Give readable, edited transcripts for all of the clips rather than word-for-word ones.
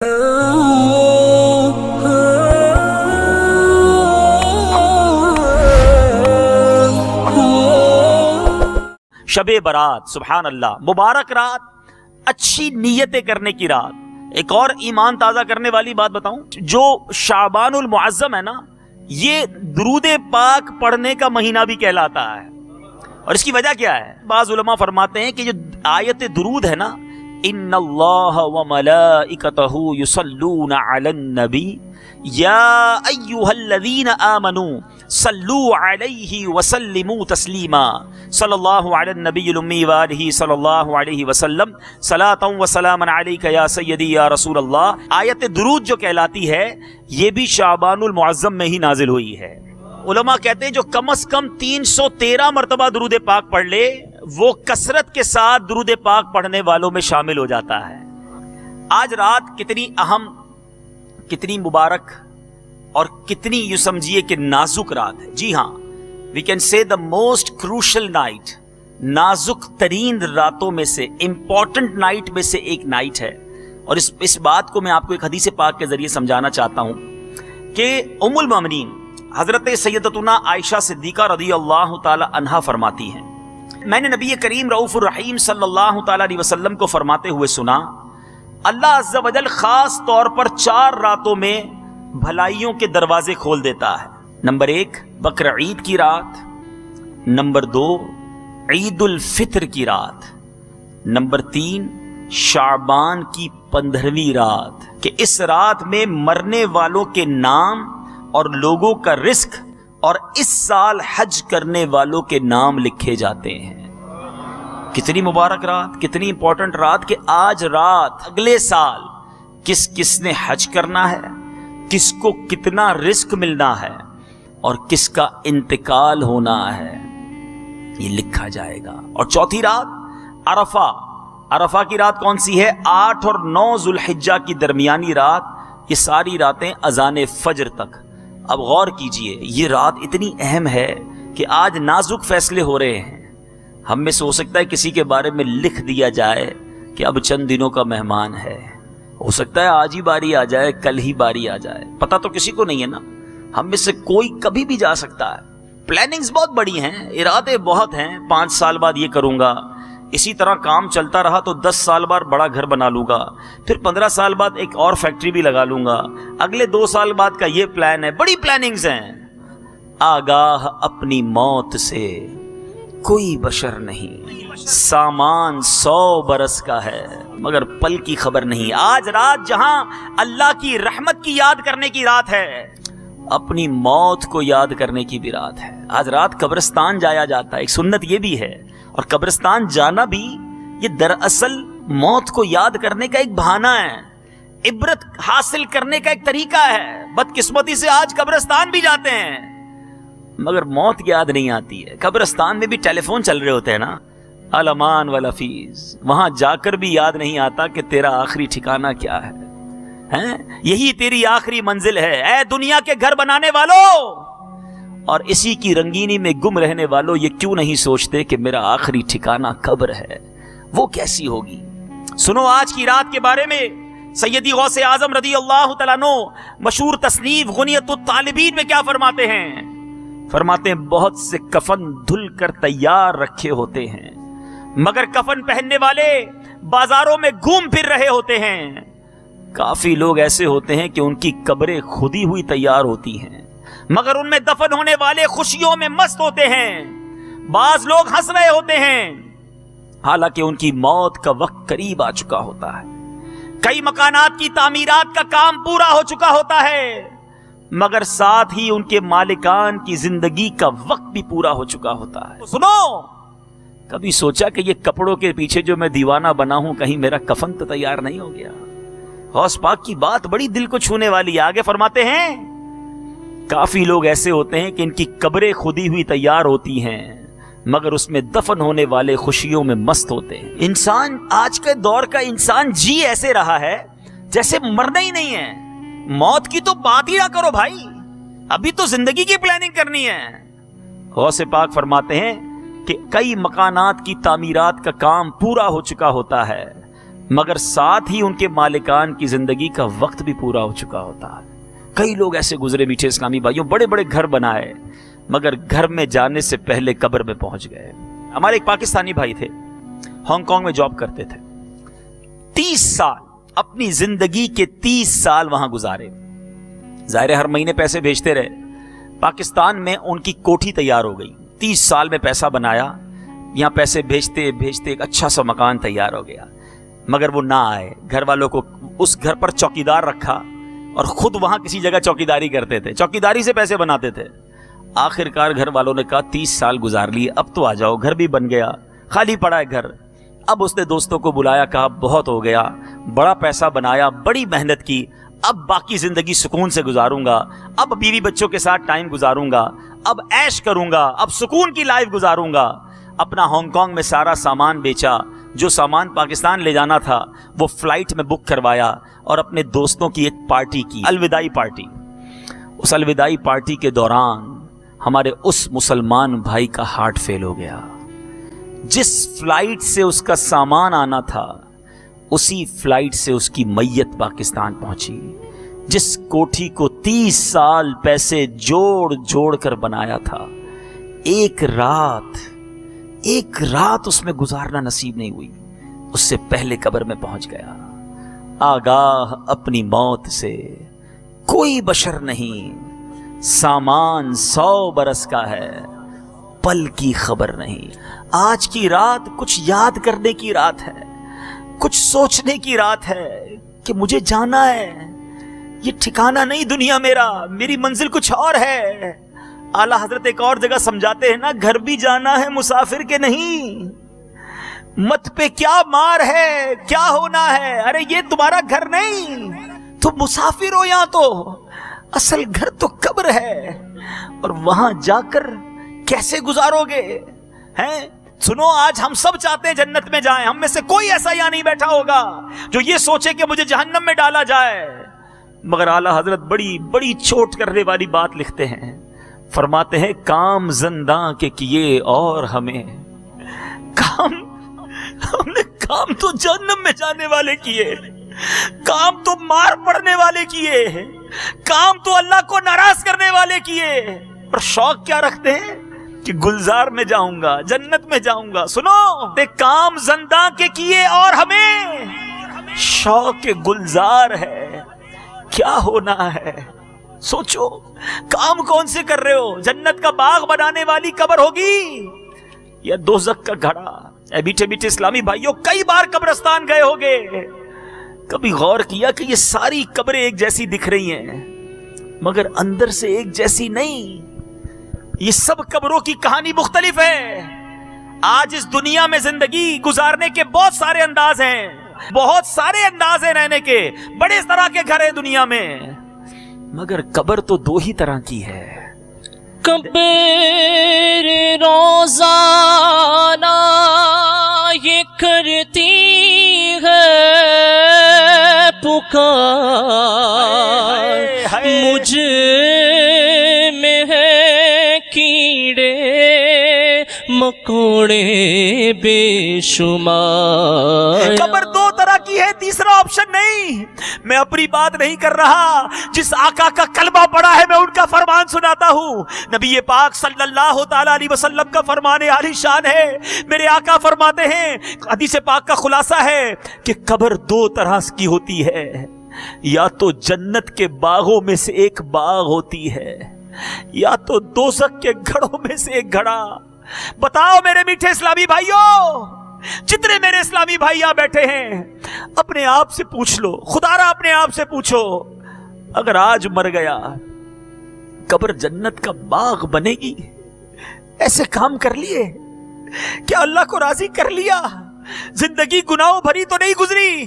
शब बारात, सुभान अल्लाह, मुबारक रात, अच्छी नीयतें करने की रात। एक और ईमान ताज़ा करने वाली बात बताऊं, जो शाबानुल मुअज़्ज़म है ना, ये दुरूद पाक पढ़ने का महीना भी कहलाता है। और इसकी वजह क्या है? बाज़ उलमा फरमाते हैं कि जो आयत दुरूद है ना, इन्नल्लाह व मलाइकतहु युसल्लूना अलन नबी या अय्युहल्लज़ीना आमनू सल्लू अलैहि वसल्लिमू तस्लीमा सल्लल्लाहु अलैहि नबील उम्मी व आलिहि सल्लल्लाहु अलैहि वसल्लम सलातन व सलामन अलैका या सय्यदी या रसूल अल्लाह। आयत दुरूद जो कहलाती है, ये भी शाबानुल मुअज़्ज़म में ही नाजिल हुई है। उलमा कहते हैं जो कम से कम 313 मरतबा दुरूद पाक पढ़ ले, वो कसरत के साथ दुरूद पाक पढ़ने वालों में शामिल हो जाता है। आज रात कितनी अहम, कितनी मुबारक और कितनी यूं समझिए कि नाजुक रात है। जी हाँ, we can say the most crucial night, नाजुक तरीन रातों में से, इंपॉर्टेंट नाइट में से एक नाइट है। और इस बात को मैं आपको एक हदीस पाक के जरिए समझाना चाहता हूं कि उम्मुल मोमिनीन हजरत सैयदतुना आयशा सिद्दीका रज़ियल्लाहु ताला अन्हा फरमाती हैं, मैंने नबी करीम रऊफुर रहीम सल्लल्लाहु ताला अलैहि वसल्लम को फरमाते हुए सुना, अल्लाह अज़्ज़ा वजल खास तौर पर 4 रातों में भलाइयों के दरवाजे खोल देता है। नंबर 1 बकर ईद की रात, नंबर 2 ईद उल फित्र की रात, नंबर 3 शाबान की 15वीं रात, कि इस रात में मरने वालों के नाम और लोगों का रिस्क और इस साल हज करने वालों के नाम लिखे जाते हैं। कितनी मुबारक रात, कितनी इंपॉर्टेंट रात कि आज रात अगले साल किस किसने हज करना है, किसको कितना रिस्क मिलना है और किसका इंतकाल होना है, ये लिखा जाएगा। और चौथी रात अरफा, अरफा की रात कौन सी है? 8 और 9 जुल्हिज्जा की दरमियानी रात। ये सारी रातें अजान फजर तक। अब गौर कीजिए, ये रात इतनी अहम है कि आज नाजुक फैसले हो रहे हैं। हम में से हो सकता है किसी के बारे में लिख दिया जाए कि अब चंद दिनों का मेहमान है, हो सकता है आज ही बारी आ जाए, कल ही बारी आ जाए, पता तो किसी को नहीं है ना। हम में से कोई कभी भी जा सकता है। प्लानिंग्स बहुत बड़ी हैं, इरादे बहुत हैं। 5 साल बाद ये करूंगा, इसी तरह काम चलता रहा तो 10 साल बाद बड़ा घर बना लूंगा, फिर 15 साल बाद एक और फैक्ट्री भी लगा लूंगा, अगले 2 साल बाद का ये प्लान है। बड़ी प्लानिंग्स हैं। आगाह अपनी मौत से कोई बशर नहीं, सामान 100 बरस का है मगर पल की खबर नहीं। आज रात जहां अल्लाह की रहमत की याद करने की रात है, अपनी मौत को याद करने की भी रात है। आज रात कब्रिस्तान जाया जाता है, एक सुन्नत ये भी है। और कब्रिस्तान जाना भी ये दरअसल मौत को याद करने का एक बहाना है, इबरत हासिल करने का एक तरीका है। बदकिस्मती से आज कब्रिस्तान भी जाते हैं मगर मौत याद नहीं आती है। कब्रिस्तान में भी टेलीफोन चल रहे होते हैं ना, अलमान वाला फीस, वहां जाकर भी याद नहीं आता कि तेरा आखिरी ठिकाना क्या है, हैं? यही तेरी आखिरी मंजिल है। ऐ दुनिया के घर बनाने वालों और इसी की रंगीनी में गुम रहने वालों, ये क्यों नहीं सोचते कि मेरा आखिरी ठिकाना कब्र है, वो कैसी होगी? सुनो आज की रात के बारे में सैयदी गौसे आजम रज़ियल्लाहु तआला अन्हु मशहूर तसनीफ गुनियतुत तालिबीन में क्या फरमाते हैं? फरमाते हैं, बहुत से कफन धुल कर तैयार रखे होते हैं मगर कफन पहनने वाले बाजारों में घूम फिर रहे होते हैं। काफी लोग ऐसे होते हैं कि उनकी कब्रें खुदी हुई तैयार होती हैं मगर उनमें दफन होने वाले खुशियों में मस्त होते हैं। बाज लोग हंस रहे होते हैं हालांकि उनकी मौत का वक्त करीब आ चुका होता है। कई मकानात की तामीरात का काम पूरा हो चुका होता है मगर साथ ही उनके मालिकान की जिंदगी का वक्त भी पूरा हो चुका होता है। तो सुनो, कभी सोचा कि ये कपड़ों के पीछे जो मैं दीवाना बना हूं, कहीं मेरा कफन तो तैयार नहीं हो गया? गौस पाक की बात बड़ी दिल को छूने वाली। आगे फरमाते हैं, काफी लोग ऐसे होते हैं कि इनकी कब्रें खुदी हुई तैयार होती हैं मगर उसमें दफन होने वाले खुशियों में मस्त होते हैं। इंसान, आज के दौर का इंसान जी ऐसे रहा है जैसे मरना ही नहीं है। मौत की तो बात ही ना करो भाई, अभी तो जिंदगी की प्लानिंग करनी है। गौसे पाक फरमाते हैं कि कई मकानात की तामीरात का काम पूरा हो चुका होता है مگر ساتھ ہی ان کے مالکان کی زندگی کا وقت بھی پورا ہو چکا ہوتا ہے. کئی لوگ ایسے گزرے میٹھے اسلامی بھائیوں، بڑے بڑے گھر بنائے مگر گھر میں جانے سے پہلے قبر میں پہنچ گئے. ہمارے ایک پاکستانی بھائی تھے، ہانگ کانگ میں جاب کرتے تھے. 30 سال اپنی زندگی کے 30 سال وہاں گزارے. ظاہر ہر مہینے پیسے بھیجتے رہے. پاکستان میں ان کی کوٹھی تیار ہو گئی. 30 سال میں پیسہ بنایا، یہاں پیسے بھیجتے بھیجتے ایک اچھا سا مکان تیار ہو گیا. مگر وہ نہ آئے. گھر والوں کو اس گھر پر چوکیدار رکھا اور خود وہاں کسی جگہ چوکیداری کرتے تھے، چوکیداری سے پیسے بناتے تھے. آخرکار گھر والوں نے کہا 30 سال گزار لیے، اب تو آ جاؤ. گھر بھی بن گیا، خالی پڑا ہے گھر. اب اس نے دوستوں کو بلایا، کہا بہت ہو گیا، بڑا پیسہ بنایا، بڑی محنت کی، اب باقی زندگی سکون سے گزاروں گا، اب بیوی بچوں کے ساتھ ٹائم گزاروں گا، اب عیش کروں گا، اب سکون کی لائف گزاروں گا. اپنا ہانگ کانگ میں سارا سامان بیچا، جو سامان پاکستان لے جانا تھا وہ فلائٹ میں بک کروایا اور اپنے دوستوں کی ایک پارٹی کی، الوداعی پارٹی. اس الوداعی پارٹی کے دوران ہمارے اس مسلمان بھائی کا ہارٹ فیل ہو گیا. جس فلائٹ سے اس کا سامان آنا تھا اسی فلائٹ سے اس کی میت پاکستان پہنچی. جس کوٹھی کو 30 سال پیسے جوڑ جوڑ کر بنایا تھا، ایک رات اس میں گزارنا نصیب نہیں ہوئی، اس سے پہلے قبر میں پہنچ گیا. آگاہ اپنی موت سے کوئی بشر نہیں، سامان 100 برس کا ہے، پل کی خبر نہیں. آج کی رات کچھ یاد کرنے کی رات ہے، کچھ سوچنے کی رات ہے کہ مجھے جانا ہے. یہ ٹھکانہ نہیں دنیا میرا، میری منزل کچھ اور ہے. اعلیٰ حضرت ایک اور جگہ سمجھاتے ہیں نا، گھر بھی جانا ہے مسافر کے نہیں. مت پہ کیا مار ہے، کیا ہونا ہے، ارے یہ تمہارا گھر نہیں، تم مسافر ہو. یہاں تو اصل گھر تو قبر ہے، اور وہاں جا کر کیسے گزارو گے ہیں؟ سنو، آج ہم سب چاہتے ہیں جنت میں جائیں. ہم میں سے کوئی ایسا یہاں نہیں بیٹھا ہوگا جو یہ سوچے کہ مجھے جہنم میں ڈالا جائے. مگر اعلیٰ حضرت بڑی بڑی چوٹ کرنے والی بات لکھتے ہیں. فرماتے ہیں کام زنداں کے کیے اور ہم نے کام تو جہنم میں جانے والے کیے، کام تو مار پڑنے والے کیے، کام تو اللہ کو ناراض کرنے والے کیے، اور شوق کیا رکھتے ہیں کہ گلزار میں جاؤں گا، جنت میں جاؤں گا. سنو، کام زنداں کے کیے اور ہمیں شوق گلزار ہے، کیا ہونا ہے. سوچو، کام کون سے کر رہے ہو؟ جنت کا باغ بنانے والی قبر ہوگی یا دوزخ کا گھڑا؟ اے میٹھے میٹھے اسلامی بھائیوں، کئی بار قبرستان گئے ہوگے، کبھی غور کیا کہ یہ ساری قبریں ایک جیسی دکھ رہی ہیں مگر اندر سے ایک جیسی نہیں. یہ سب قبروں کی کہانی مختلف ہے. آج اس دنیا میں زندگی گزارنے کے بہت سارے انداز ہیں، بہت سارے انداز ہیں رہنے کے، بڑے طرح کے گھر ہیں دنیا میں، مگر قبر تو 2 ہی طرح کی ہے. قبر روزانہ یہ کرتی ہے پکار، مجھ میں ہے کیڑے مکوڑے بے شمار. قبر 2 طرح کی ہے، تیسرا آپشن نہیں. میں اپنی بات نہیں کر رہا، جس آقا کا کلمہ پڑا ہے میں ان کا فرمان سناتا ہوں. نبی پاک صلی اللہ تعالی علیہ وسلم کا فرمان عالی شان ہے. میرے آقا فرماتے ہیں، حدیث پاک کا خلاصہ ہے کہ قبر 2 طرح کی ہوتی ہے. یا تو جنت کے باغوں میں سے ایک باغ ہوتی ہے، یا تو دوزخ کے گھڑوں میں سے ایک گھڑا. بتاؤ میرے میٹھے اسلامی بھائیوں، جتنے میرے اسلامی بھائی یہاں بیٹھے ہیں، اپنے آپ سے پوچھ لو، خدا را اپنے آپ سے پوچھو، اگر آج مر گیا قبر جنت کا باغ بنے گی؟ ایسے کام کر لیے، کیا اللہ کو راضی کر لیا؟ زندگی گناہوں بھری تو نہیں گزری؟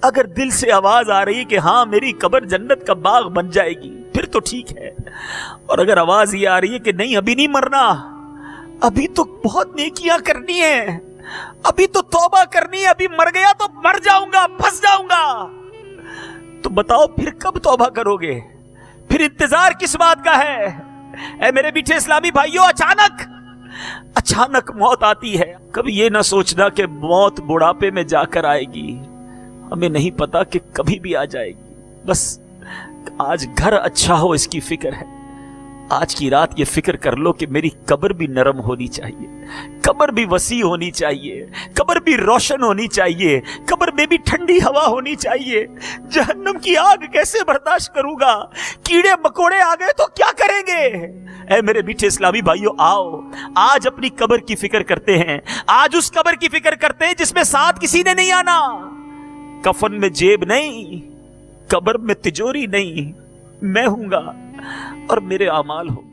اگر دل سے آواز آ رہی کہ ہاں میری قبر جنت کا باغ بن جائے گی پھر تو ٹھیک ہے، اور اگر آواز یہ آ رہی ہے کہ نہیں ابھی نہیں مرنا، ابھی تو بہت نیکیاں کرنی ہیں، ابھی تو توبہ کرنی ہے، ابھی مر گیا تو مر جاؤں گا، پھنس جاؤں گا، تو بتاؤ پھر کب توبہ کرو گے؟ پھر انتظار کس بات کا ہے؟ اے میرے میٹھے اسلامی بھائیوں، اچانک موت آتی ہے. کبھی یہ نہ سوچنا کہ موت بڑھاپے میں جا کر آئے گی. हमें नहीं पता कि कभी भी आ जाएगी। बस आज घर अच्छा हो इसकी फिक्र है। आज की रात ये फिक्र कर लो कि मेरी कब्र भी नरम होनी चाहिए, कब्र भी वसी होनी चाहिए, कब्र भी रोशन होनी चाहिए, कब्र में भी ठंडी हवा होनी चाहिए। जहन्नम की आग कैसे बर्दाश्त करूंगा? कीड़े मकोड़े आ गए तो क्या करेंगे? ऐ मेरे मीठे इस्लामी भाइयों, आओ आज अपनी कब्र की फिक्र करते हैं। आज उस कब्र की फिक्र करते हैं जिसमें साथ किसी ने नहीं आना। कफन में जेब नहीं, कब्र में तिजोरी नहीं, मैं हूंगा और मेरे अमाल हो।